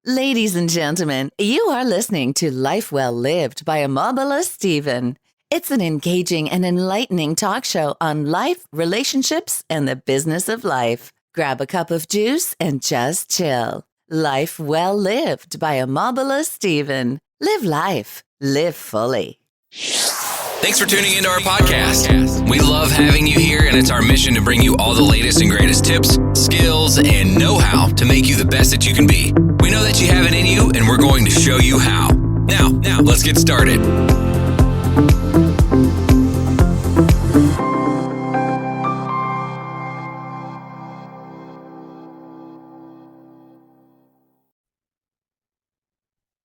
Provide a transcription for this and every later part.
Ladies and gentlemen, you are listening to Life Well Lived by Amabala Stephen. It's an engaging and enlightening talk show on life, relationships, and the business of life. Grab a cup of juice and just chill. Life Well Lived by Amabala Stephen. Live life. Live fully. Thanks for tuning into our podcast. We love having you here, and it's our mission to bring you all the latest and greatest tips, skills, and know-how to make you the best that you can be. We know that you have it in you, and we're going to show you how. Now, let's get started.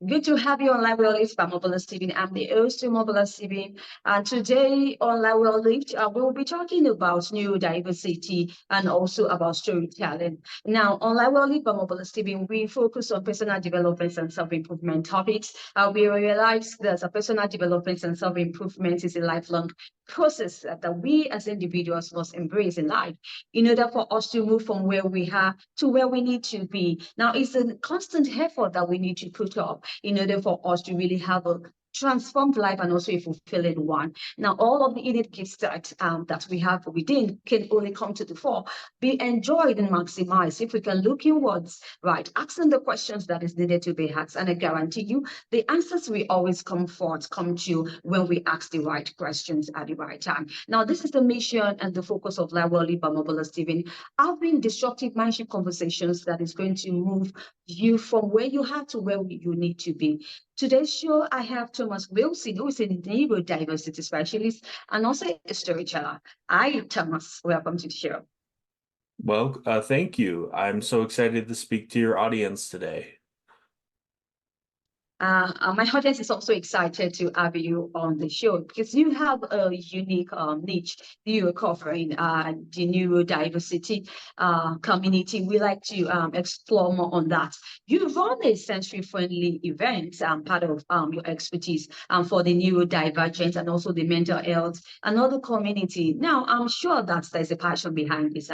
Good to have you on Live Well Lived by Mobile Stephen. I'm the host of Mobile Stephen, and today on Live Well Lived, we will be talking about neurodiversity and also about storytelling. Now, on Live Well Lived by Mobile Stephen, we focus on personal development and self-improvement topics. We realize that personal development and self-improvement is a lifelong process that we as individuals must embrace in life in order for us to move from where we are to where we need to be. Now, it's a constant effort that we need to put up in order for us to really have a transformed life and also a fulfilling one. Now, all of the innate gifts that we have within can only come to the fore, be enjoyed and maximized if we can look inwards, right? Asking the questions that is needed to be asked. And I guarantee you, the answers will always come to when we ask the right questions at the right time. Now, this is the mission and the focus of Live Well Lived by Mobile Stephen, having disruptive mindship conversations that is going to move you from where you have to where you need to be. Today's show, I have Thomas Wilson, who is a neurodiversity specialist and also a storyteller. Hi, Thomas. Welcome to the show. Well, thank you. I'm so excited to speak to your audience today. My audience is also excited to have you on the show because you have a unique niche you are covering, the neurodiversity community. We like to explore more on that. You run a sensory-friendly event, part of your expertise for the neurodivergent and also the mental health and other community. Now, I'm sure that there's a passion behind this.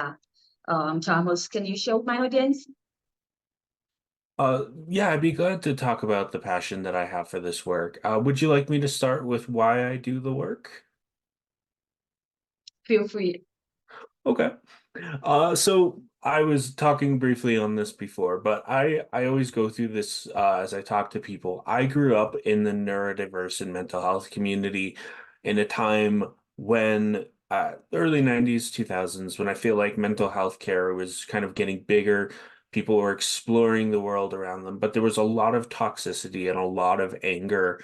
Thomas, can you share with my audience? Yeah, I'd be glad to talk about the passion that I have for this work. Would you like me to start with why I do the work? Feel free. Okay. So I was talking briefly on this before, but I always go through this as I talk to people. I grew up in the neurodiverse and mental health community in a time when early 90s, 2000s, when I feel like mental health care was kind of getting bigger. People were exploring the world around them, but there was a lot of toxicity and a lot of anger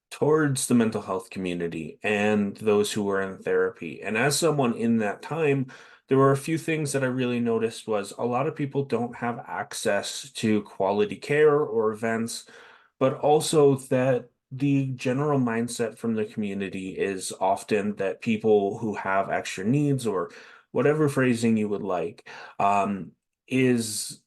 towards the mental health community and those who were in therapy. And as someone in that time, there were a few things that I really noticed was a lot of people don't have access to quality care or events, but also that the general mindset from the community is often that people who have extra needs or whatever phrasing you would like, is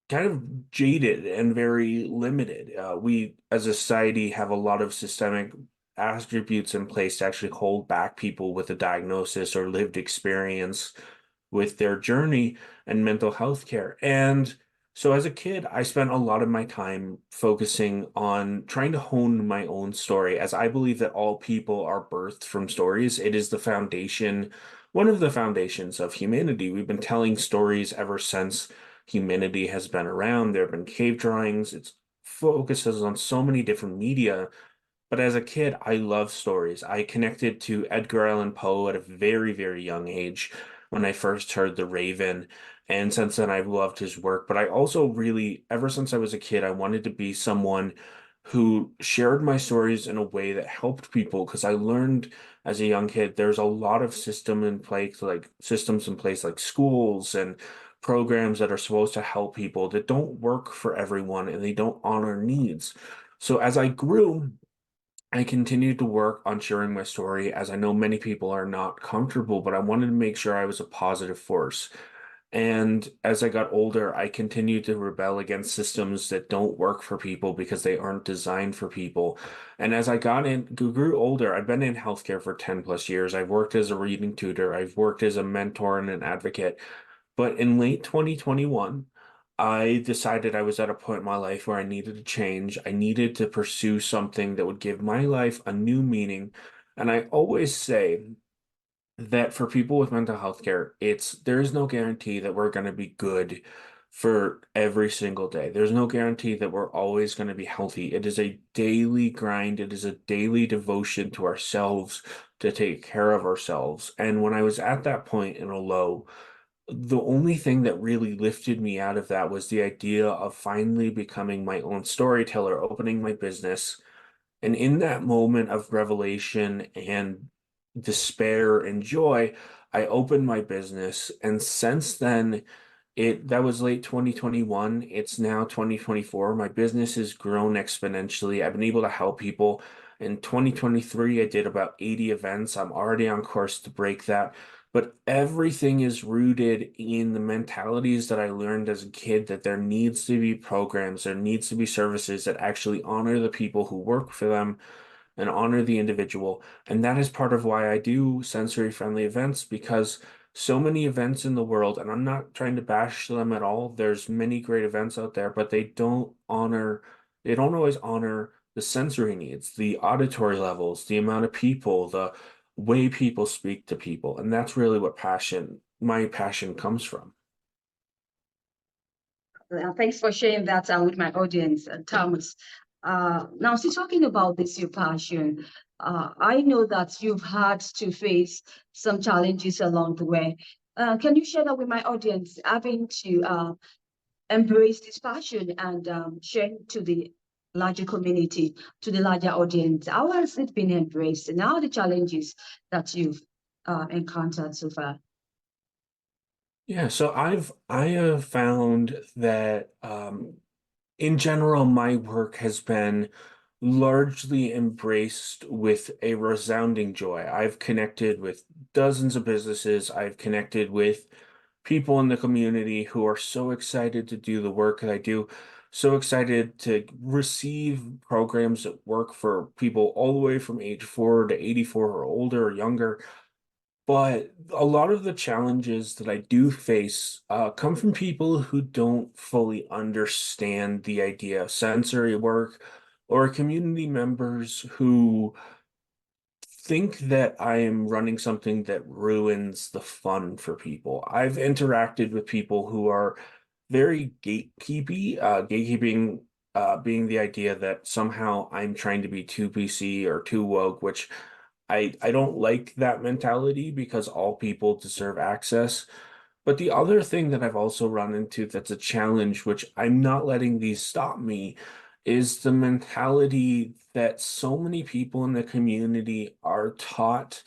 kind of jaded and very limited. We, as a society, have a lot of systemic attributes in place to actually hold back people with a diagnosis or lived experience with their journey and mental health care. And so as a kid, I spent a lot of my time focusing on trying to hone my own story, as I believe that all people are birthed from stories. It is the foundation, one of the foundations of humanity. We've been telling stories ever since humanity has been around. There have been cave drawings. It focuses on so many different media. But as a kid, I love stories. I connected to Edgar Allan Poe at a very, very young age when I first heard The Raven. And since then, I've loved his work. But I also really, ever since I was a kid, I wanted to be someone who shared my stories in a way that helped people, because I learned as a young kid there's a lot of systems in place like schools and programs that are supposed to help people that don't work for everyone and they don't honor needs. So as I grew, I continued to work on sharing my story, as I know many people are not comfortable, but I wanted to make sure I was a positive force. And as I got older, I continued to rebel against systems that don't work for people because they aren't designed for people. And as I grew older, I've been in healthcare for 10 plus years. I've worked as a reading tutor. I've worked as a mentor and an advocate. But in late 2021, I decided I was at a point in my life where I needed to change. I needed to pursue something that would give my life a new meaning. And I always say that for people with mental health care, there is no guarantee that we're going to be good for every single day. There's no guarantee that we're always going to be healthy. It is a daily grind. It is a daily devotion to ourselves to take care of ourselves. And when I was at that point in a low, the only thing that really lifted me out of that was the idea of finally becoming my own storyteller, opening my business. And in that moment of revelation and despair and joy, I opened my business. And since then, that was late 2021. It's now 2024. My business has grown exponentially. I've been able to help people. In 2023, I did about 80 events. I'm already on course to break that. But everything is rooted in the mentalities that I learned as a kid that there needs to be programs, there needs to be services that actually honor the people who work for them and honor the individual. And that is part of why I do sensory friendly events, because so many events in the world, and I'm not trying to bash them at all. There's many great events out there, but they don't always honor the sensory needs, the auditory levels, the amount of people, the way people speak to people. And that's really what my passion comes from. Thanks for sharing that with my audience, Thomas. Now, still talking about this, your passion, I know that you've had to face some challenges along the way. Can you share that with my audience, having to embrace this passion and share it to the larger community, to the larger audience? How has it been embraced, and how are the challenges that you've encountered so far? Yeah, so I have found that in general, my work has been largely embraced with a resounding joy. I've connected with dozens of businesses. I've connected with people in the community who are so excited to do the work that I do, so excited to receive programs that work for people all the way from age 4 to 84 or older or younger. But a lot of the challenges that I do face come from people who don't fully understand the idea of sensory work, or community members who think that I am running something that ruins the fun for people. I've interacted with people who are very gatekeeping being the idea that somehow I'm trying to be too PC or too woke, which I don't like that mentality, because all people deserve access. But the other thing that I've also run into that's a challenge, which I'm not letting these stop me, is the mentality that so many people in the community are taught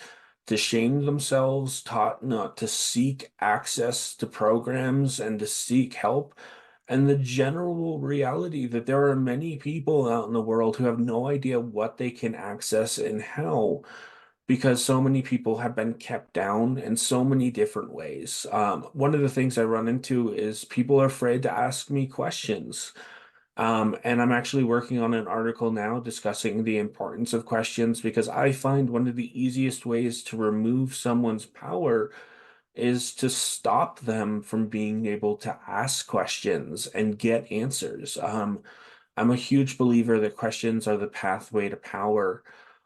to shame themselves, taught not to seek access to programs and to seek help. And the general reality that there are many people out in the world who have no idea what they can access and how, because so many people have been kept down in so many different ways. One of the things I run into is people are afraid to ask me questions. And I'm actually working on an article now discussing the importance of questions, because I find one of the easiest ways to remove someone's power is to stop them from being able to ask questions and get answers. I'm a huge believer that questions are the pathway to power,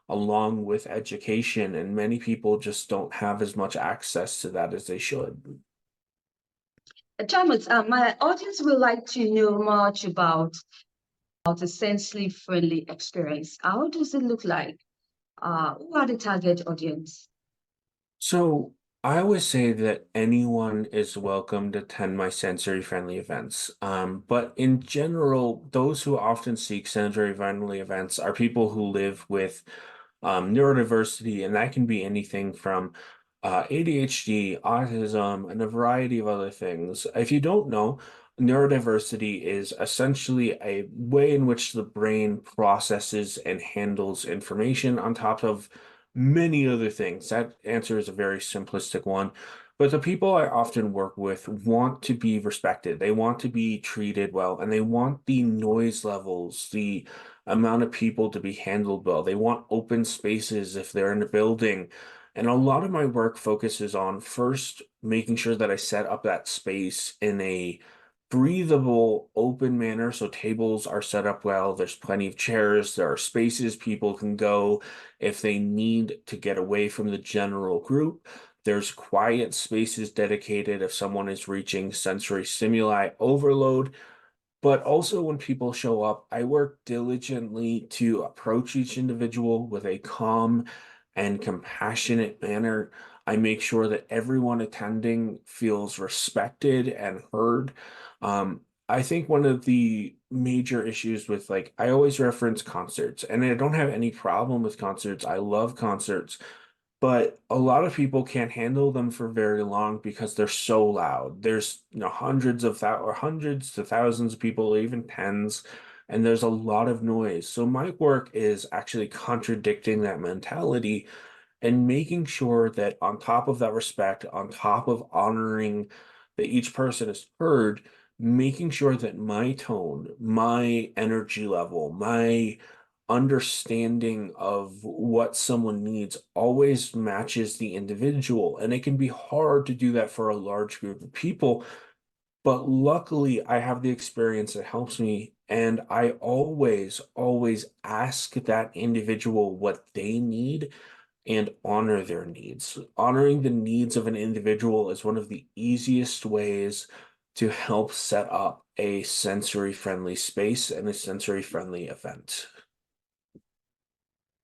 along with education, and many people just don't have as much access to that as they should. Thomas, my audience would like to know much about a sensory friendly experience. How does it look like? Who are the target audience? So I always say that anyone is welcome to attend my sensory friendly events. But in general, those who often seek sensory friendly events are people who live with neurodiversity, and that can be anything from ADHD, autism, and a variety of other things. If you don't know, neurodiversity is essentially a way in which the brain processes and handles information on top of many other things. That answer is a very simplistic one. But the people I often work with want to be respected. They want to be treated well, and they want the noise levels, the amount of people to be handled well. They want open spaces if they're in a building. And a lot of my work focuses on first making sure that I set up that space in a breathable, open manner. So tables are set up well. There's plenty of chairs. There are spaces people can go if they need to get away from the general group. There's quiet spaces dedicated if someone is reaching sensory stimuli overload. But also, when people show up, I work diligently to approach each individual with a calm and compassionate manner. I make sure that everyone attending feels respected and heard. I think one of the major issues with, like, I always reference concerts, and I don't have any problem with concerts. I love concerts, but a lot of people can't handle them for very long because they're so loud. There's, hundreds of or hundreds to thousands of people, even tens, and there's a lot of noise. So my work is actually contradicting that mentality and making sure that on top of that respect, on top of honoring that each person is heard, making sure that my tone, my energy level, my understanding of what someone needs always matches the individual. And it can be hard to do that for a large group of people, but luckily I have the experience that helps me. And I always, always ask that individual what they need and honor their needs. Honoring the needs of an individual is one of the easiest ways to help set up a sensory friendly space and a sensory friendly event.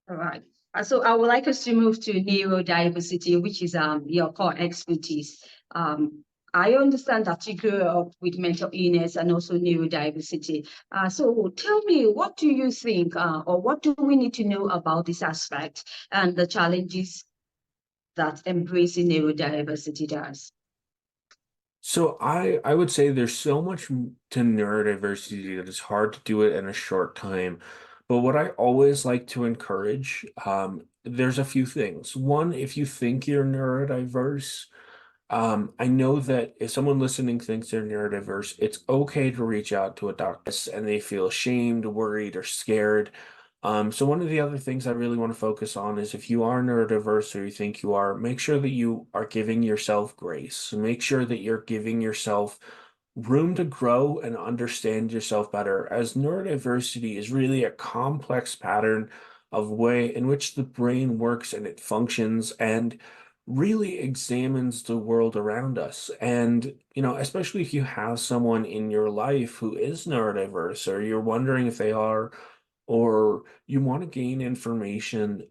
All right. So I would like us to move to neurodiversity, which is your core expertise. I understand that you grew up with mental illness and also neurodiversity. So tell me, what do you think, or what do we need to know about this aspect and the challenges that embracing neurodiversity does? So I would say there's so much to neurodiversity that it's hard to do it in a short time. But what I always like to encourage, there's a few things. One, if you think you're neurodiverse, I know that if someone listening thinks they're neurodiverse, it's okay to reach out to a doctor and they feel ashamed, worried, or scared. So one of the other things I really want to focus on is if you are neurodiverse or you think you are, make sure that you are giving yourself grace. Make sure that you're giving yourself room to grow and understand yourself better, as neurodiversity is really a complex pattern of way in which the brain works and it functions and really examines the world around us. And, especially if you have someone in your life who is neurodiverse or you're wondering if they are, or you want to gain information,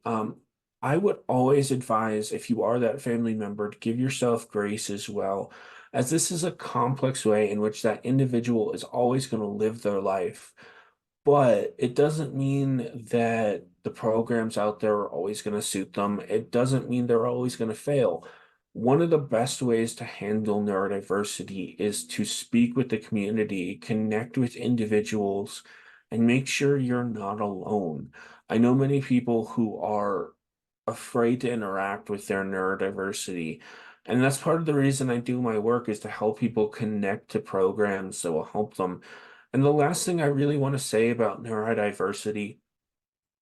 I would always advise, if you are that family member, to give yourself grace as well, as this is a complex way in which that individual is always going to live their life. But it doesn't mean that the programs out there are always going to suit them. It doesn't mean they're always going to fail. One of the best ways to handle neurodiversity is to speak with the community, connect with individuals, and make sure you're not alone. I know many people who are afraid to interact with their neurodiversity. And that's part of the reason I do my work, is to help people connect to programs that will help them. And the last thing I really want to say about neurodiversity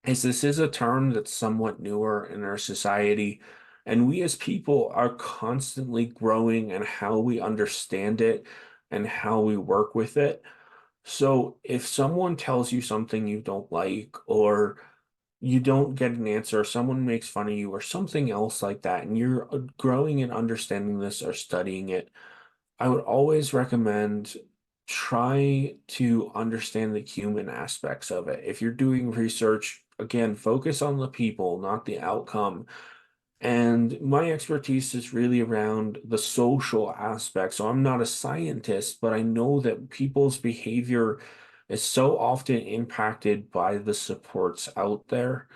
is this is a term that's somewhat newer in our society. And we as people are constantly growing in how we understand it and how we work with it. So if someone tells you something you don't like, or you don't get an answer, or someone makes fun of you, or something else like that, and you're growing and understanding this or studying it, I would always recommend try to understand the human aspects of it. If you're doing research, again, focus on the people, not the outcome. And my expertise is really around the social aspect. So I'm not a scientist, but I know that people's behavior is so often impacted by the supports out there.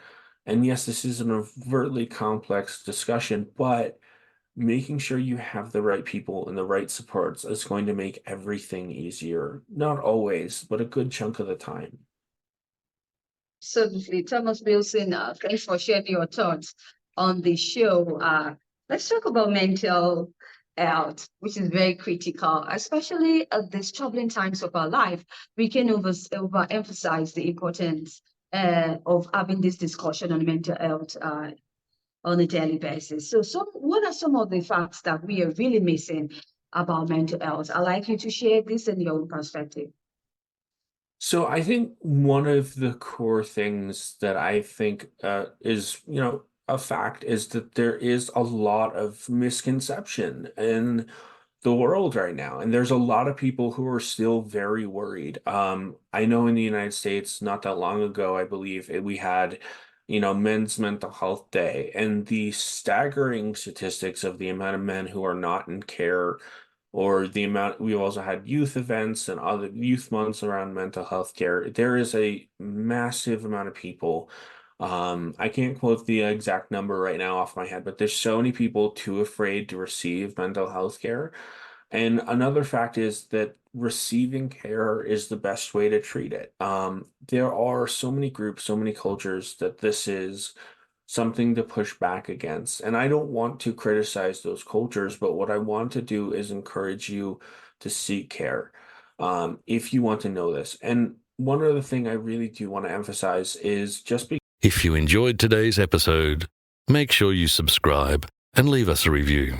And yes, this is an overtly complex discussion, but making sure you have the right people and the right supports is going to make everything easier. Not always, but a good chunk of the time. Certainly, Thomas Wilson, thanks for sharing your thoughts on the show. Let's talk about mental health, which is very critical, especially at these troubling times of our life. We can overemphasize the importance of having this discussion on mental health on a daily basis. So what are some of the facts that we are really missing about mental health. I'd like you to share this in your own perspective. So I think one of the core things that I think is, a fact is that there is a lot of misconception in the world right now, and there's a lot of people who are still very worried. I know in the United States, not that long ago, I believe we had, Men's Mental Health Day, and the staggering statistics of the amount of men who are not in care, or the amount we've also had youth events and other youth months around mental health care. There is a massive amount of people. I can't quote the exact number right now off my head, but there's so many people too afraid to receive mental health care. And another fact is that receiving care is the best way to treat it. There are so many groups, so many cultures that this is something to push back against. And I don't want to criticize those cultures, but what I want to do is encourage you to seek care if you want to know this. And one other thing I really do want to emphasize is just because. If you enjoyed today's episode, make sure you subscribe and leave us a review.